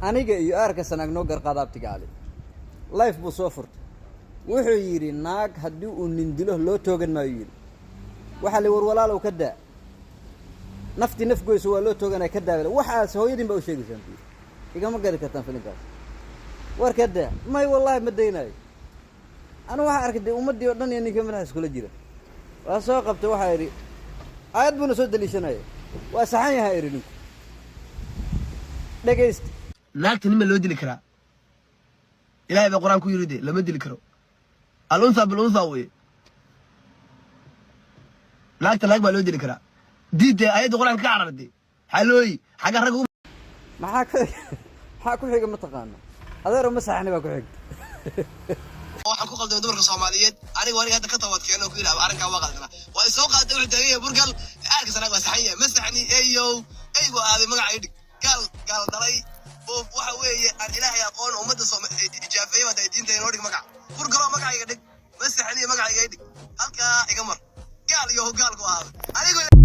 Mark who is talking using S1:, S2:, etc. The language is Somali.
S1: aniga iyo arka sanaagno garqaadaabtiga ali life buu soo furtay wuxuu yiri naag hadii uu nin dilo loo toogan maayo yiri waxa la war walaalow ka daa nafti nafgoyso waa loo tooganay ka daawada waxaas hooyadin baa u sheegaysan igama gari kartaan filinkaas war ka daa may wallahi ma daynayo ana waxa arkay ummadii oo dhan iyo ninka madax iskula jira waa soo qabtay waxa yiri aad buu soo daliishanay waa saxan yahay irin dhageyst
S2: naagta nima loo dili karaa ilaahay baa quraan ku yiri lama dili karo alunsa bilunsa way naagta laag baa loo dili karaa diidda ayada quraan ka carartay xalooy xaga rag
S1: maxaa ku xiga ma taqaana adeero ma saxani baa ku xigta
S2: waxaan ku qalday dumarka Soomaaliyeed aniga hadda ka tawad keeno ku ilaa arrinka waa qaldana waa soo qaaday wuxuu tagay burgal arka sanaag waa saxan yahay ma saxani eeyo aygo aaday magaca idhig gaal dalay oo waxa weeye aan ilaahay aqoon ummadda Soomaaliyeed ijaafay wada diinta inoo dhig magaca burgal magaca iga dhig ma saxani magaca iga idhig halka iga mar gaal iyo gaal ku aaday aniga